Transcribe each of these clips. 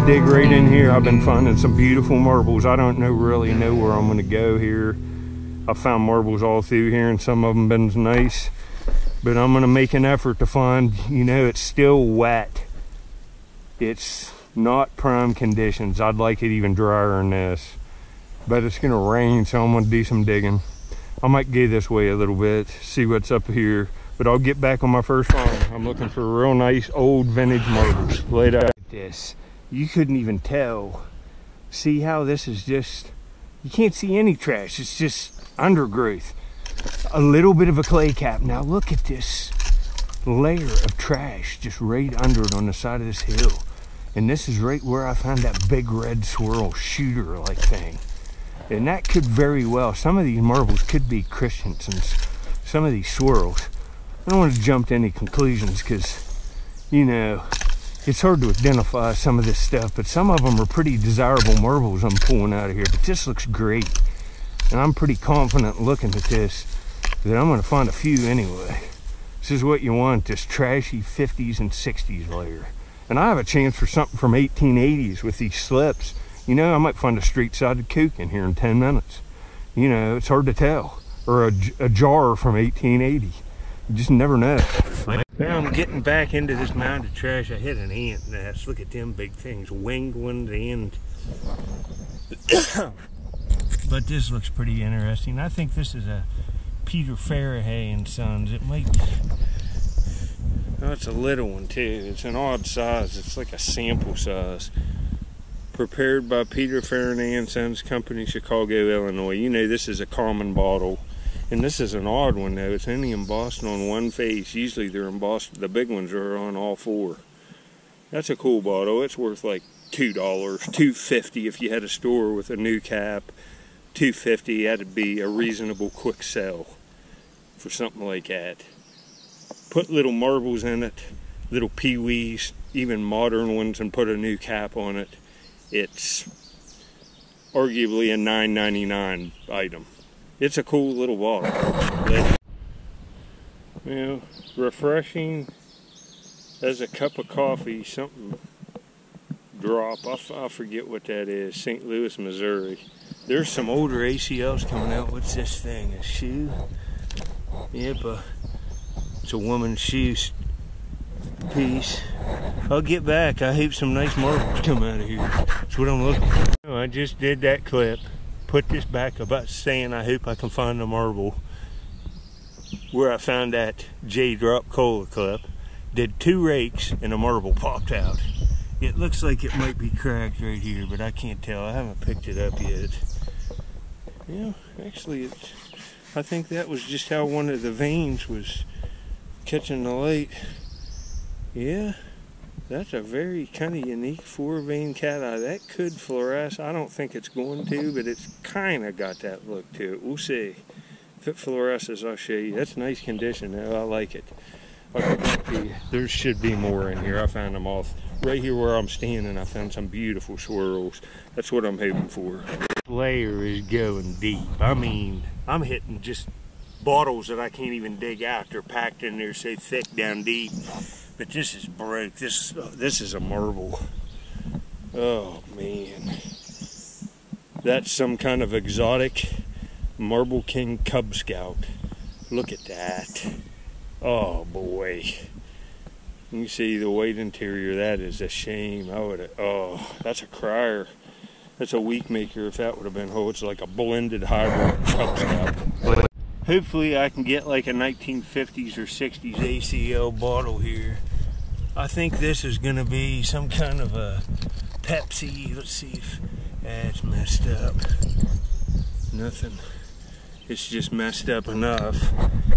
dig right in here. I've been finding some beautiful marbles. I don't really know where I'm gonna go here. I found marbles all through here and some of them been nice, but I'm gonna make an effort to find, you know, it's still wet. It's not prime conditions. I'd like it even drier than this, but it's gonna rain, so I'm gonna do some digging. I might go this way a little bit, see what's up here, but I'll get back on my first farm. I'm looking for real nice old vintage marbles. Laid out like this. You couldn't even tell. See how this is just, you can't see any trash. It's just undergrowth. A little bit of a clay cap. Now look at this layer of trash just right under it on the side of this hill. And this is right where I found that big red swirl shooter like thing. And that could very well, some of these marbles could be Christiansons, some of these swirls. I don't want to jump to any conclusions because, you know, it's hard to identify some of this stuff, but some of them are pretty desirable marbles I'm pulling out of here. But this looks great. And I'm pretty confident looking at this that I'm going to find a few anyway. This is what you want, this trashy 50s and 60s layer. And I have a chance for something from 1880s with these slips. You know, I might find a straight-sided kook in here in 10 minutes. You know, it's hard to tell. Or a jar from 1880. You just never know. Now I'm getting back into this mound of trash. I hit an ant nest. Look at them big things. Winged ones and... But this looks pretty interesting. I think this is a Peter Farahay and Sons. It might... Oh, it's a little one too. It's an odd size. It's like a sample size. Prepared by Peter Farahay and Sons Company, Chicago, Illinois. You know, this is a common bottle. And this is an odd one though. It's only embossed on one face. Usually they're embossed, the big ones are on all four. That's a cool bottle. It's worth like $2, $2.50 if you had a store with a new cap. $2.50, that'd be a reasonable quick sell for something like that. Put little marbles in it, little peewees, even modern ones, and put a new cap on it. It's arguably a $9.99 item. It's a cool little bottle. You know, refreshing as a cup of coffee, something drop. I forget what that is. St. Louis, Missouri. There's some older ACLs coming out. What's this thing? A shoe? Yep, it's a woman's shoe piece. I'll get back. I hope some nice marbles come out of here. That's what I'm looking for. I just did that clip. Put this back about saying I hope I can find a marble where I found that J-drop cola clip. Did 2 rakes and a marble popped out. It looks like it might be cracked right here, but I can't tell. I haven't picked it up yet. Yeah, actually, I think that was just how one of the veins was catching the light. Yeah, that's a very kind of unique 4-vein cat eye. That could fluoresce. I don't think it's going to, but it's kind of got that look to it. We'll see. If it fluoresces, I'll show you. That's nice condition, though. I like it. There should be more in here. I found them all. Right here where I'm standing, I found some beautiful swirls. That's what I'm hoping for. This layer is going deep. I mean, I'm hitting just bottles that I can't even dig out. They're packed in there so thick down deep. But this is broke. This is a marble. Oh man, that's some kind of exotic Marble King Cub Scout. Look at that. Oh boy. You see the white interior. That is a shame. Oh, that's a crier. That's a week maker if that would have been whole. It's like a blended hybrid Cub Scout. Hopefully I can get like a 1950s or 60s ACL bottle here. I think this is going to be some kind of a Pepsi. Let's see if that's messed up. Nothing. It's just messed up enough.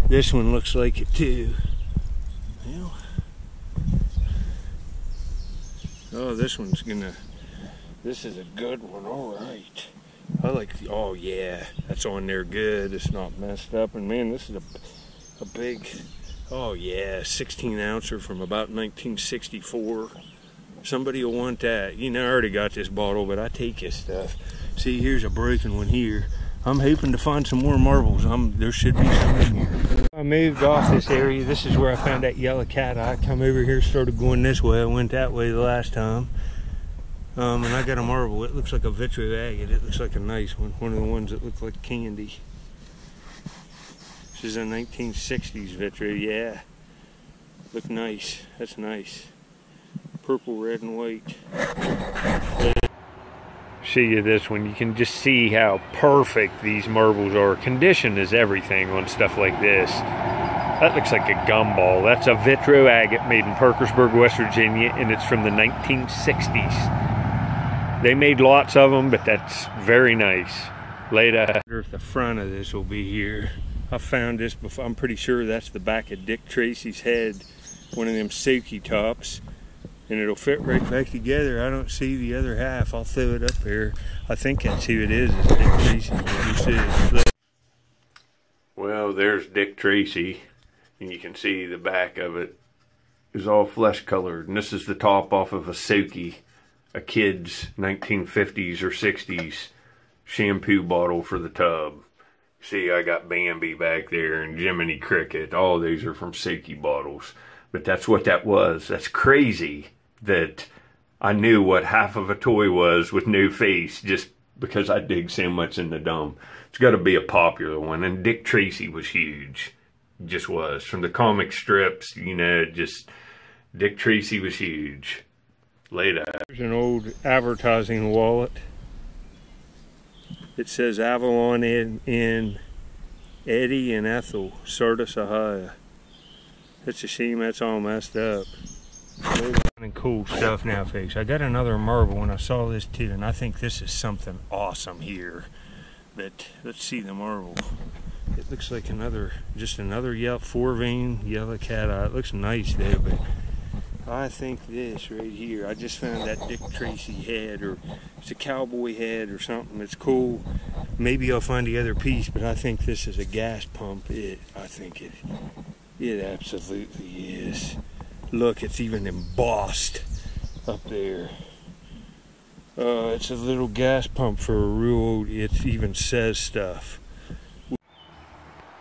This one looks like it too. Well, oh, this one's gonna, this is a good one. All right. I like, oh yeah, that's on there good. It's not messed up. And man, this is a big, oh yeah, 16 ouncer from about 1964. Somebody will want that. You know, I already got this bottle, but I take his stuff. See, here's a broken one here. I'm hoping to find some more marbles. There should be some in here. I moved off this area. This is where I found that yellow cat eye. I come over here, started going this way. I went that way the last time. And I got a marble. It looks like a vitro agate. It looks like a nice one. One of the ones that look like candy. This is a 1960s vitro. Yeah. Look nice. That's nice. Purple, red, and white. Show you this one. You can just see how perfect these marbles are. Condition is everything on stuff like this. That looks like a gumball. That's a vitro agate made in Parkersburg, West Virginia, and it's from the 1960s. They made lots of them, but that's very nice. Later, the front of this will be here. I found this before. I'm pretty sure that's the back of Dick Tracy's head, one of them Suki tops, and it'll fit right back together. I don't see the other half. I'll throw it up here. I think that's who it is. It's Dick Tracy. Well, there's Dick Tracy, and you can see the back of it is all flesh colored, and this is the top off of a Suki, a kid's 1950s or 60s shampoo bottle for the tub. See, I got Bambi back there and Jiminy Cricket. All these are from Suki bottles. But that's what that was. That's crazy that I knew what half of a toy was with no face just because I dig so much in the dump. It's got to be a popular one. And Dick Tracy was huge. Just was. From the comic strips, you know, just Dick Tracy was huge. Later. There's an old advertising wallet. It says Avalon in Eddie and Ethel, Sardis, Ohio. It's a shame that's all messed up. And cool stuff now, folks. I got another marble when I saw this too, and I think this is something awesome here. But let's see the marble. It looks like just another 4-vein yellow cat eye. It looks nice though, but I think this right here, I just found that Dick Tracy head, or it's a cowboy head or something. It's cool. Maybe I'll find the other piece, but I think this is a gas pump. I think it absolutely is. Look, it's even embossed up there. It's a little gas pump for a real old, it even says stuff.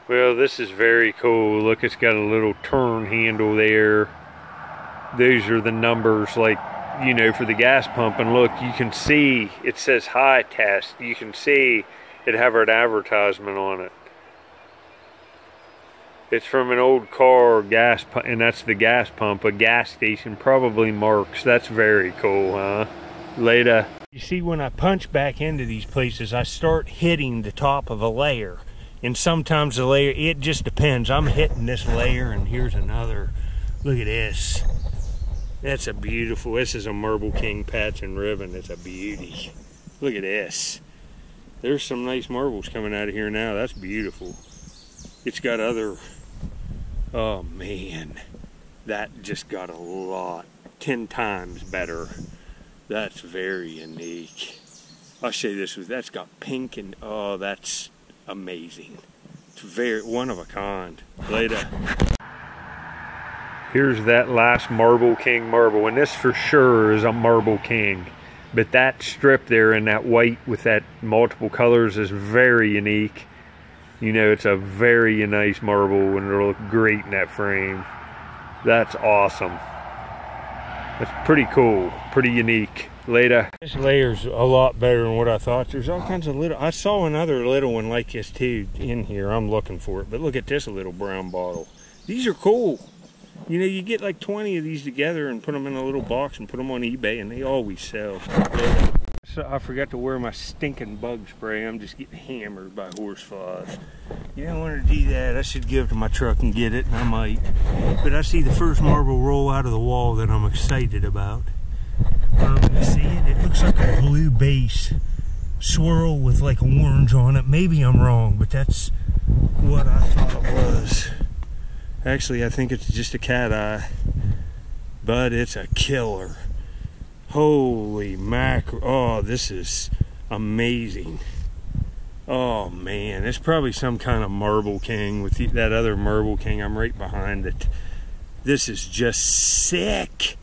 Well, this is very cool. Look, it's got a little turn handle there. Those are the numbers, like, you know, for the gas pump. And look, you can see it says high test. You can see it have an advertisement on it. It's from an old car gas pump, and that's the gas pump, a gas station, probably Mark's. That's very cool, huh? Later. You see, when I punch back into these places, I start hitting the top of a layer. And sometimes the layer, it just depends. I'm hitting this layer, and here's another. Look at this. That's a beautiful, this is a Marble King patch and ribbon. It's a beauty. Look at this. There's some nice marbles coming out of here now. That's beautiful. It's got other, oh man, that just got a lot, 10 times better. That's very unique. I'll show you this, that's got pink and, oh, that's amazing. It's very, one of a kind. Later. Here's that last Marble King marble, and this for sure is a Marble King. But that strip there in that white with that multiple colors is very unique. You know, it's a very nice marble, and it'll look great in that frame. That's awesome. That's pretty cool, pretty unique. Later. This layer's a lot better than what I thought. There's all kinds of little, I saw another little one like this too in here. I'm looking for it, but look at this little brown bottle. These are cool. You know, you get like 20 of these together and put them in a little box and put them on eBay, and they always sell. So I forgot to wear my stinking bug spray. I'm just getting hammered by horse flies. You don't want to do that. I should give it to my truck and get it, and I might. But I see the first marble roll out of the wall that I'm excited about. You see it? It looks like a blue base swirl with like orange on it. Maybe I'm wrong, but that's what I thought it was. Actually, I think it's just a cat eye, but it's a killer. Holy mackerel. Oh, this is amazing. Oh man, it's probably some kind of Marble King with that other Marble King. I'm right behind it. This is just sick.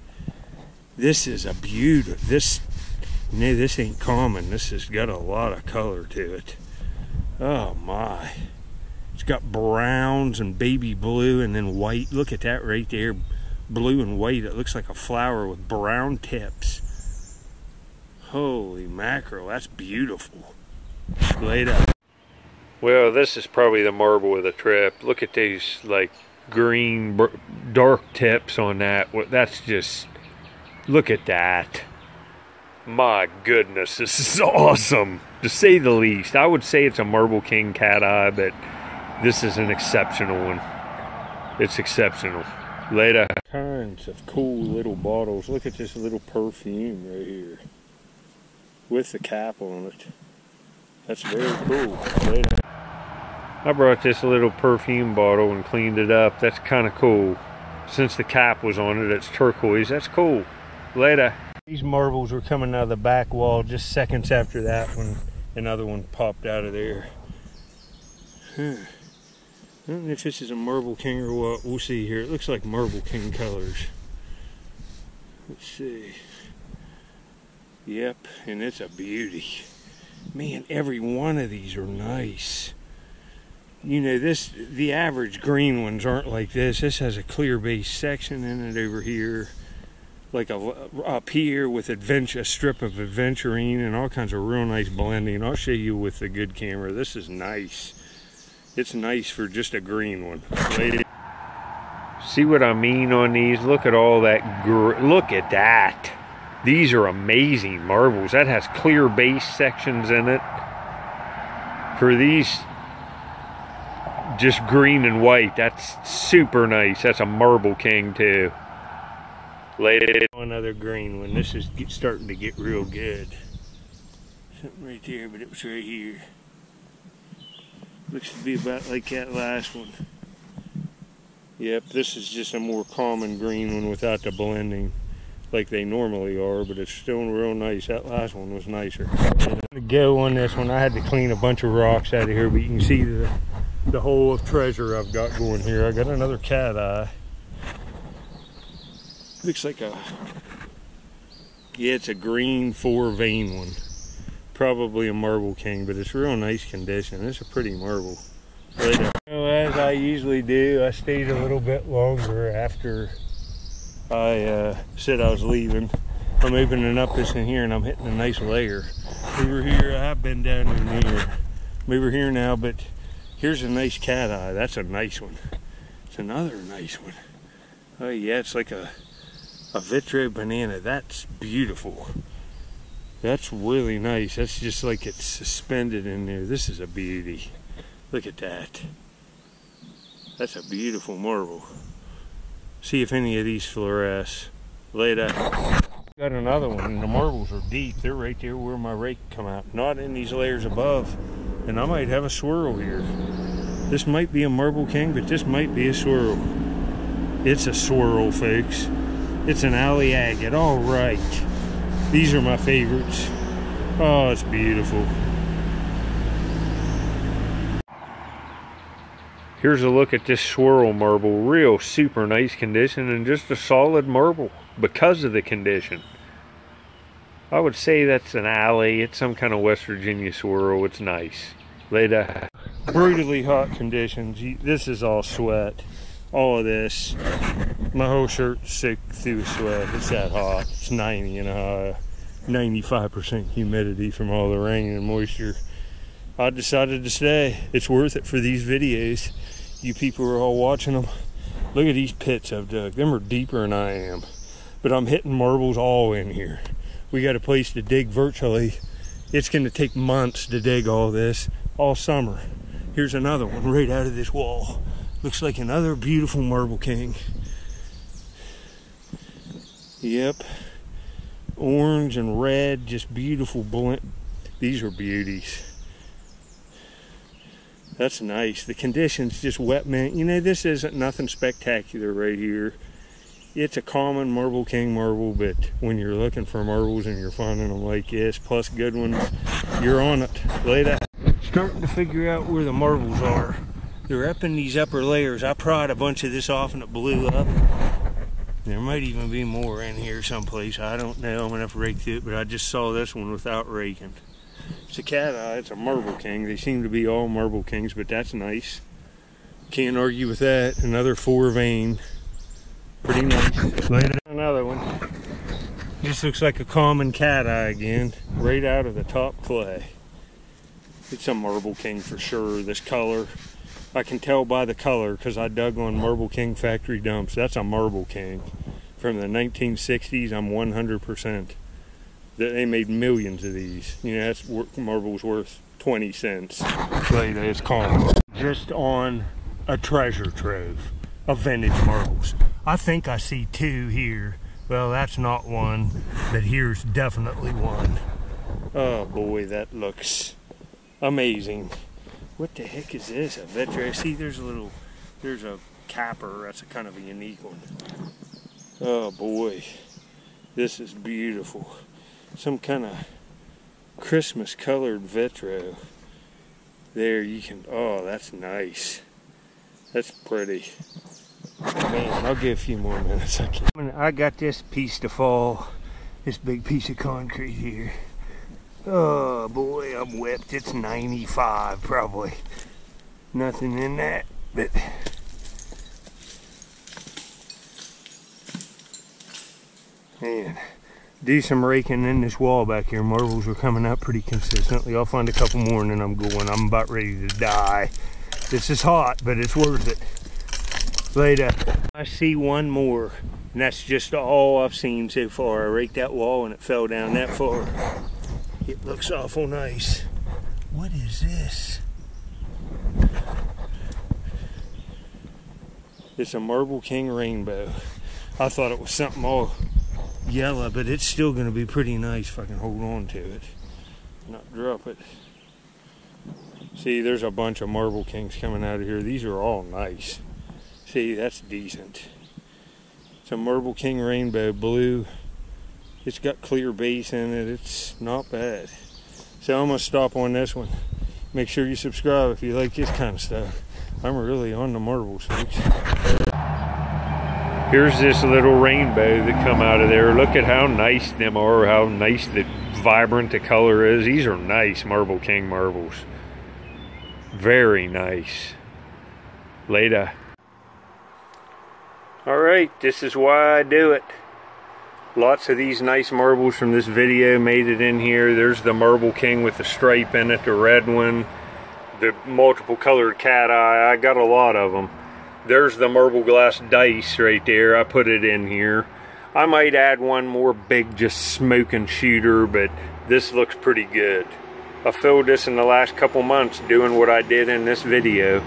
This is a beauty. This ain't common. This has got a lot of color to it. Oh my. It's got browns and baby blue and then white. Look at that right there. Blue and white. It looks like a flower with brown tips. Holy mackerel, that's beautiful. Laid up. Well, this is probably the marble of the trip. Look at these like green dark tips on that. That's just, look at that. My goodness, this is awesome, to say the least. I would say it's a Marble King cat eye, but this is an exceptional one. It's exceptional. Later. Kinds of cool little bottles. Look at this little perfume right here with the cap on it. That's very cool. Later. I brought this little perfume bottle and cleaned it up. That's kind of cool. Since the cap was on it, it's turquoise. That's cool. Later. These marbles were coming out of the back wall just seconds after that when another one popped out of there. I don't know if this is a Marble King or what. We'll see here. It looks like Marble King colors. Let's see. Yep, and it's a beauty. Man, every one of these are nice. You know, the average green ones aren't like this. This has a clear base section in it over here. Like up here with a strip of aventurine and all kinds of real nice blending. I'll show you with the good camera. This is nice. It's nice for just a green one. See what I mean on these? Look at all that. Look at that. These are amazing marbles. That has clear base sections in it. For these just green and white, that's super nice. That's a Marble King too. Another green one. This is starting to get real good. Something right there, but it was right here. Looks to be about like that last one. Yep, this is just a more common green one without the blending like they normally are, but it's still real nice. That last one was nicer. To go on this one, I had to clean a bunch of rocks out of here, but you can see the hole of treasure I've got going here. I got another cat eye. Looks like it's a green 4-vein one. Probably a Marble King, but it's real nice condition. It's a pretty marble. As I usually do, I stayed a little bit longer after I said I was leaving. I'm opening up this in here and I'm hitting a nice layer. Over here, I've been down in here. I'm over here now, but here's a nice cat eye. That's a nice one. It's another nice one. Oh yeah, it's like a vitro banana. That's beautiful. That's really nice. That's just like it's suspended in there. This is a beauty. Look at that. That's a beautiful marble. See if any of these fluoresce. Later. Got another one, and the marbles are deep. They're right there where my rake come out. Not in these layers above. And I might have a swirl here. This might be a Marble King, but this might be a swirl. It's a swirl, folks. It's an alley agate. All right. These are my favorites. Oh, it's beautiful. Here's a look at this swirl marble. Real super nice condition and just a solid marble because of the condition. I would say that's an alley. It's some kind of West Virginia swirl. It's nice. Later. Brutally hot conditions. This is all sweat. All of this. My whole shirt's sick through sweat. It's that hot. It's 90 and a 95% humidity from all the rain and moisture. I decided to stay. It's worth it for these videos. You people are all watching them. Look at these pits I've dug. Them are deeper than I am. But I'm hitting marbles all in here. We got a place to dig virtually. It's going to take months to dig all this, all summer. Here's another one right out of this wall. Looks like another beautiful Marble King. Yep. Orange and red, just beautiful blend. These are beauties. That's nice. The condition's just wet mint. You know, this isn't nothing spectacular right here. It's a common Marble King marble, but when you're looking for marbles and you're finding them like this, plus good ones, you're on it. Later. Starting to figure out where the marbles are. They're up in these upper layers. I pried a bunch of this off and it blew up. There might even be more in here someplace. I don't know. I'm gonna have to rake through it, but I just saw this one without raking. It's a cat eye. It's a Marble King. They seem to be all Marble Kings, but that's nice. Can't argue with that. Another 4-vein. Pretty nice. Later. Another one. This looks like a common cat eye again, right out of the top clay. It's a Marble King for sure, this color. I can tell by the color because I dug on Marble King factory dumps. That's a Marble King from the 1960s. I'm 100%. They made millions of these. You know, that's marble's worth 20 cents. Later, it's common. Just on a treasure trove of vintage marbles. I think I see two here. Well, that's not one, but here's definitely one. Oh boy, that looks amazing. What the heck is this? A Vitro? See, there's a capper. That's a kind of a unique one. Oh boy, this is beautiful. Some kind of Christmas colored Vitro. There you can, oh, that's nice. That's pretty. Man, I'll give a few more minutes. I got this piece to fall. This big piece of concrete here. Oh boy, I'm whipped. It's 95 probably. Nothing in that, but man, do some raking in this wall back here. Marbles are coming up pretty consistently. I'll find a couple more and then I'm going. I'm about ready to die. This is hot, but it's worth it. Later. I see one more, and that's just all I've seen so far. I raked that wall and it fell down that far. It looks awful nice. What is this? It's a Marble King rainbow. I thought it was something all yellow, but it's still going to be pretty nice if I can hold on to it, not drop it. See, there's a bunch of Marble Kings coming out of here. These are all nice. See, that's decent. It's a Marble King rainbow blue. It's got clear base in it. It's not bad. So I'm going to stop on this one. Make sure you subscribe if you like this kind of stuff. I'm really on the marbles, folks. Here's this little rainbow that come out of there. Look at how nice them are, how nice the vibrant the color is. These are nice Marble King marbles. Very nice. Later. Alright, this is why I do it. Lots of these nice marbles from this video made it in here. There's the Marble King with the stripe in it, the red one, the multiple colored cat eye. I got a lot of them. There's the marble glass dice right there. I put it in here. I might add one more big just smoking shooter, but this looks pretty good. I filled this in the last couple months doing what I did in this video,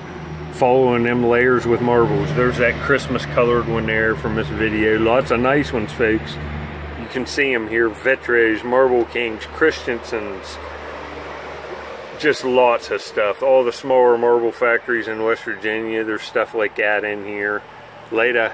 following them layers with marbles. There's that Christmas colored one there from this video. Lots of nice ones, folks. You can see them here. Vitros, Marble Kings, Christensens. Just lots of stuff. All the smaller marble factories in West Virginia, there's stuff like that in here. Later.